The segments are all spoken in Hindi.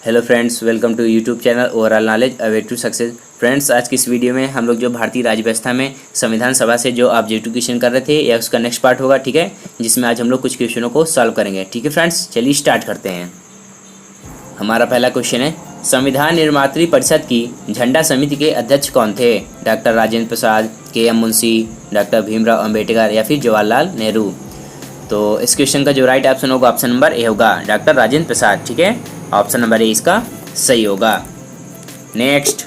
Hello friends, welcome to YouTube channel overall knowledge a way to success. Friends, आज की इस वीडियो में हम लोग जो भारतीय राज्य व्यवस्था में संविधान सभा से जो ऑब्जेक्टिव क्वेश्चन कर रहे थे या उसका नेक्स्ट पार्ट होगा, ठीक है, जिसमें आज हम लोग कुछ क्वेश्चनों को सॉल्व करेंगे। ठीक है फ्रेंड्स, चलिए स्टार्ट करते हैं। हमारा पहला क्वेश्चन है, संविधान निर्मात्री परिषद की झंडा समिति के अध्यक्ष कौन थे? Doctor Rajendra Prasad, KM. Munshi, doctor Bhimrao Ambedkar या फिर जवाहरलाल नेहरू। तो इस क्वेश्चन का जो राइट ऑप्शन होगा ऑप्शन नंबर ए होगा, डॉक्टर राजेंद्र प्रसाद। ठीक है, ऑप्शन नंबर ए इसका सही होगा। नेक्स्ट,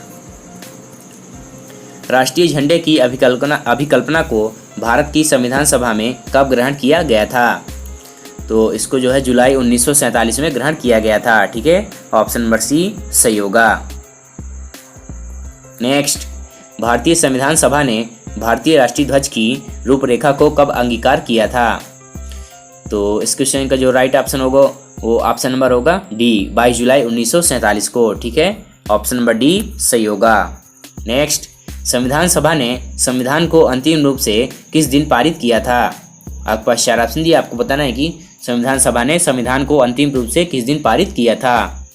राष्ट्रीय झंडे की अभिकल्पना को भारत की संविधान सभा में कब ग्रहण किया गया था? तो इसको जो है जुलाई 1947 में ग्रहण किया गया था। ठीक है, ऑप्शन नंबर सी सही होगा। नेक्स्ट, भारतीय संविधान सभा ने भारतीय राष्ट्रीय ध्वज की रूपरेखा को कब अंगीकार किया था? तो इस क्वेश्चन का जो राइट ऑप्शन होगा वो ऑप्शन नंबर होगा डी, 22 जुलाई 1947 को। ठीक है, ऑप्शन नंबर डी सही होगा। नेक्स्ट, संविधान सभा ने संविधान को अंतिम रूप से किस दिन पारित किया था? आपके पास चार ऑप्शन दिए, आपको बताना है कि संविधान सभा ने संविधान को अंतिम रूप से किस दिन पारित किया था।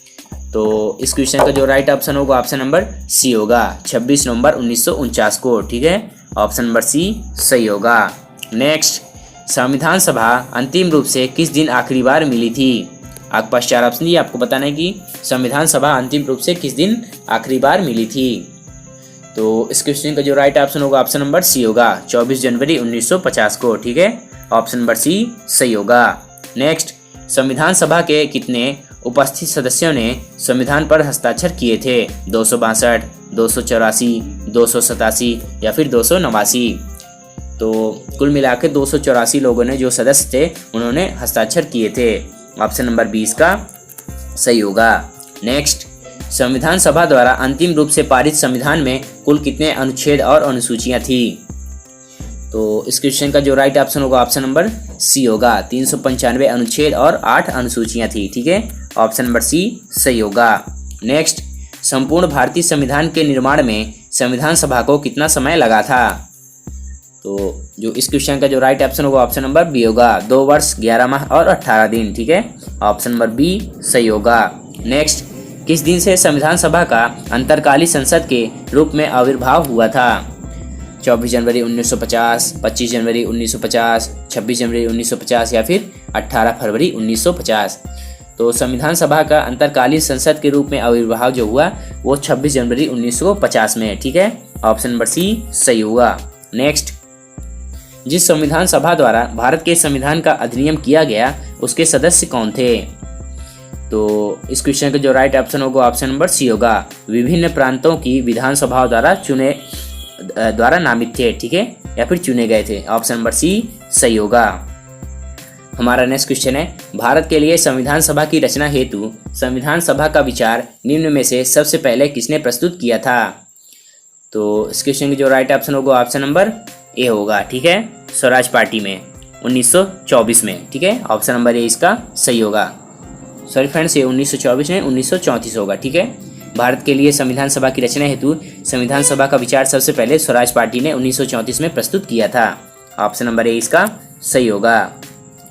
तो इस क्वेश्चन का जो राइट ऑप्शन होगा ऑप्शन नंबर सी होगा, 26 नवंबर 1949 को। ठीक है, ऑप्शन नंबर सी सही होगा। नेक्स्ट, संविधान सभा अंतिम रूप से किस दिन आखिरी बार मिली थी? आपके पास चार ऑप्शन दिए, आपको बताना है कि संविधान सभा अंतिम रूप से किस दिन आखिरी बार मिली थी। तो इस क्वेश्चन का जो राइट ऑप्शन होगा ऑप्शन नंबर सी होगा, 24 जनवरी 1950 को। ठीक है, ऑप्शन नंबर सी सही होगा। नेक्स्ट, संविधान सभा के कितने उपस्थित सदस्यों ने संविधान पर हस्ताक्षर किए थे? 262, 284, 287 या फिर 289। तो कुल मिलाकर 284 लोगों ने जो सदस्य थे उन्होंने हस्ताक्षर किए थे। ऑप्शन नंबर 20 का सही होगा। नेक्स्ट, संविधान सभा द्वारा अंतिम रूप से पारित संविधान में कुल कितने अनुच्छेद और अनुसूचियां थी? तो इस क्वेश्चन का जो राइट ऑप्शन होगा ऑप्शन नंबर सी होगा, 395 अनुच्छेद और 8 अनुसूचियां थी। ठीक है, ऑप्शन नंबर सी सही होगा। नेक्स्ट, संपूर्ण भारतीय संविधान के निर्माण में संविधान सभा को कितना समय लगा था? तो जो इस क्वेश्चन का जो राइट ऑप्शन होगा ऑप्शन नंबर बी होगा, 2 वर्ष 11 माह और 18 दिन। ठीक है, ऑप्शन नंबर बी सही होगा। नेक्स्ट, किस दिन से संविधान सभा का अंतरकालीन संसद के रूप में आविर्भाव हुआ था? 24 जनवरी 1950, 25 जनवरी 1950, 26 जनवरी 1950 या फिर 18 फरवरी 1950। तो संविधान सभा का अंतरकालीन संसद के रूप में आविर्भाव जो हुआ वो 26 जनवरी 1950 में। ठीक है, ऑप्शन नंबर सी सही हुआ। नेक्स्ट, जिस संविधान सभा द्वारा भारत के संविधान का अधिनियम किया गया उसके सदस्य कौन थे? तो इस क्वेश्चन का जो राइट ऑप्शन होगा ऑप्शन नंबर सी होगा, विभिन्न प्रांतों की विधानसभाओं द्वारा नामित थे। ठीक है, या फिर चुने गए थे। ऑप्शन नंबर सी सही होगा। हमारा नेक्स्ट क्वेश्चन है, भारत के लिए संविधान सभा की रचना हेतु संविधान सभा का विचार निम्न में से सबसे पहले किसने प्रस्तुत किया था? तो इस क्वेश्चन की जो राइट ऑप्शन होगा ऑप्शन नंबर ए होगा। ठीक है, स्वराज पार्टी में 1924 में। ठीक है, ऑप्शन नंबर ए इसका सही होगा। सॉरी फ्रेंड्स, ये 1924 में 1934 होगा। ठीक है, भारत के लिए संविधान सभा की रचना हेतु संविधान सभा का विचार सबसे पहले स्वराज पार्टी ने 1934 में प्रस्तुत किया था। ऑप्शन नंबर ए इसका सही होगा।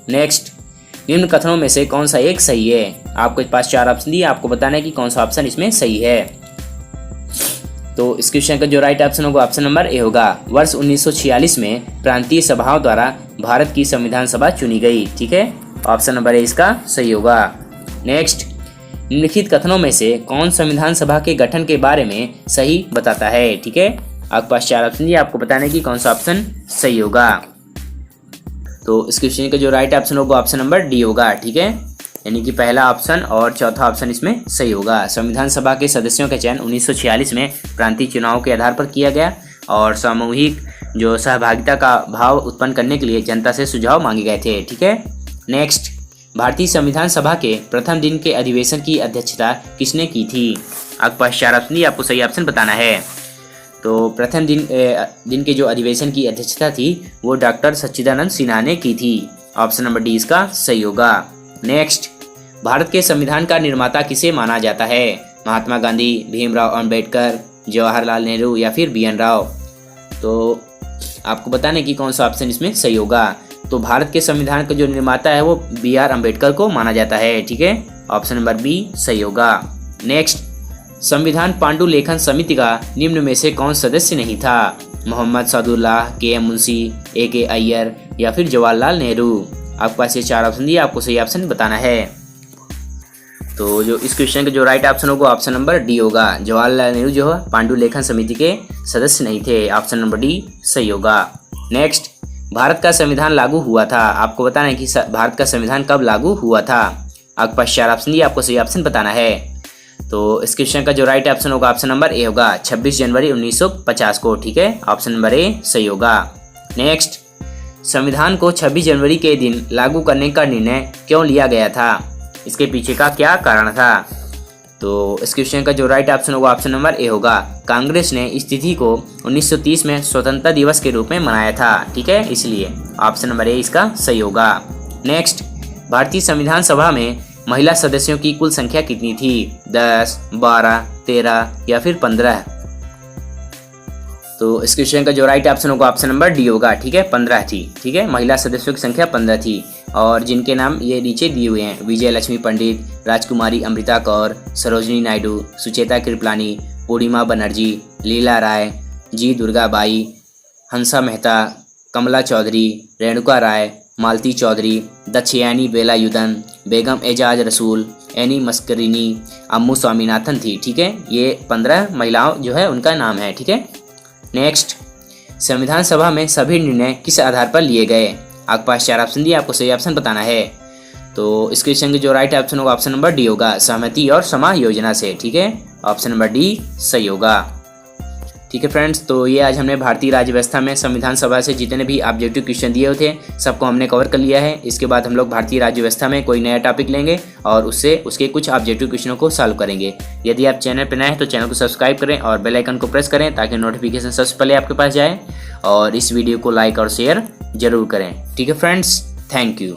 नेक्स्ट, निम्न कथनों में से कौन सा एक सही है? आपके पास चार ऑप्शन दिए, आपको बताना है कि कौन सा ऑप्शन इसमें सही है। तो इस क्वेश्चन का जो राइट ऑप्शन होगा ऑप्शन नंबर ए होगा, वर्ष 1946 में प्रांतीय सभाओं द्वारा भारत की संविधान सभा चुनी गई। ठीक है, ऑप्शन नंबर ए इसका सही होगा। नेक्स्ट, निम्नलिखित कथनों में से कौन संविधान सभा के गठन के बारे में सही बताता है? ठीक है, आपके पास चार ऑप्शन दिए, आपको बताना है कि कौन सा ऑप्शन सही होगा। तो इस क्वेश्चन का जो राइट ऑप्शन होगा ऑप्शन नंबर डी होगा। ठीक है, यानी कि पहला ऑप्शन और चौथा ऑप्शन इसमें सही होगा। संविधान सभा के सदस्यों का चयन 1946 में प्रांतीय चुनाव के आधार पर किया गया और सामूहिक जो सहभागिता का भाव उत्पन्न करने के लिए जनता से सुझाव मांगे गए थे। ठीक है, नेक्स्ट, भारतीय संविधान सभा के प्रथम दिन के अधिवेशन की अध्यक्षता किसने की थी? आपके पास चार ऑप्शन दिए, आपको सही ऑप्शन बताना है। तो प्रथम दिन के जो अधिवेशन की अध्यक्षता थी वो डॉक्टर सच्चिदानंद सिन्हा ने की थी। ऑप्शन नंबर डी इसका सही होगा। नेक्स्ट, भारत के संविधान का निर्माता किसे माना जाता है? महात्मा गांधी, भीमराव अम्बेडकर, जवाहरलाल नेहरू या फिर बी.एन. राव। तो आपको बताना है कि कौन सा ऑप्शन इसमें सही होगा। तो भारत के संविधान का जो निर्माता है वो बी.आर. अम्बेडकर को माना जाता है। ठीक है, ऑप्शन नंबर बी सही होगा। नेक्स्ट, संविधान पांडुलेखन समिति का निम्न में से कौन सदस्य नहीं था? मोहम्मद सादुल्लाह, के.एम. मुंशी, ए.के. अय्यर या फिर जवाहरलाल नेहरू। आपके पास ये 4 ऑप्शन दिए, आपको सही ऑप्शन बताना है। तो जो इस क्वेश्चन का जो राइट ऑप्शन होगा ऑप्शन नंबर डी होगा। जवाहरलाल नेहरू जो है पांडुलेखन समिति के सदस्य नहीं थे। ऑप्शन नंबर डी सही होगा। नेक्स्ट, भारत का संविधान लागू हुआ था। आपको बताना है कि भारत का संविधान कब लागू हुआ था। आपके पास 4 ऑप्शन दिए, आपको सही ऑप्शन बताना है। तो इस क्वेश्चन का जो राइट ऑप्शन होगा ऑप्शन नंबर ए होगा, 26 जनवरी 1950 को। ठीक है, ऑप्शन नंबर ए सही होगा। नेक्स्ट, संविधान को 26 जनवरी के दिन लागू करने का निर्णय क्यों लिया गया था? इसके पीछे का क्या कारण था? तो इस क्वेश्चन का जो राइट ऑप्शन होगा ऑप्शन नंबर ए होगा। कांग्रेस ने इस तिथि को 1930 में स्वतंत्रता दिवस के रूप में मनाया था। ठीक है, इसलिए ऑप्शन नंबर ए इसका सही होगा। नेक्स्ट, भारतीय संविधान सभा में महिला सदस्यों की कुल संख्या कितनी थी? 10, 12, 13 या फिर 15। तो इस क्वेश्चन का जो राइट ऑप्शन होगा ऑप्शन नंबर डी होगा। ठीक है, 15 थी। ठीक है, महिला सदस्यों की संख्या 15 थी और जिनके नाम ये नीचे दिए हुए हैं: विजय लक्ष्मी पंडित, राजकुमारी अमृता कौर, सरोजिनी नायडू, सुचेता कृपलानी, पूर्णिमा बनर्जी, लीला राय, जी दुर्गा बाई, हंसा मेहता, कमला चौधरी, रेणुका राय, मालती चौधरी, दक्षयानी वेलायुधन, बेगम एजाज रसूल, एनी मस्करिनी, अम्मू स्वामीनाथन थी। ठीक है, ये 15 महिलाओं जो है उनका नाम है। ठीक है। नेक्स्ट, संविधान सभा में सभी निर्णय किस आधार पर लिए गए? आपके पास 4 ऑप्शन दिए, आपको सही ऑप्शन बताना है। तो इस क्वेश्चन के जो राइट ऑप्शन होगा ऑप्शन नंबर डी होगा, सहमति और समायोजना से। ठीक है, ऑप्शन नंबर डी सही होगा। ठीक है फ्रेंड्स, तो ये आज हमने भारतीय राज्य व्यवस्था में संविधान सभा से जितने भी ऑब्जेक्टिव क्वेश्चन दिए हुए थे सबको हमने कवर कर लिया है। इसके बाद हम लोग भारतीय राज्य व्यवस्था में कोई नया टॉपिक लेंगे और उससे उसके कुछ ऑब्जेक्टिव क्वेश्चनों को सॉल्व करेंगे। यदि आप चैनल पर नए हैं तो चैनल को सब्सक्राइब करें और बेल आइकन को प्रेस करें ताकि नोटिफिकेशन सबसे पहले आपके पास जाए, और इस वीडियो को लाइक और शेयर जरूर करें। ठीक है फ्रेंड्स, थैंक यू।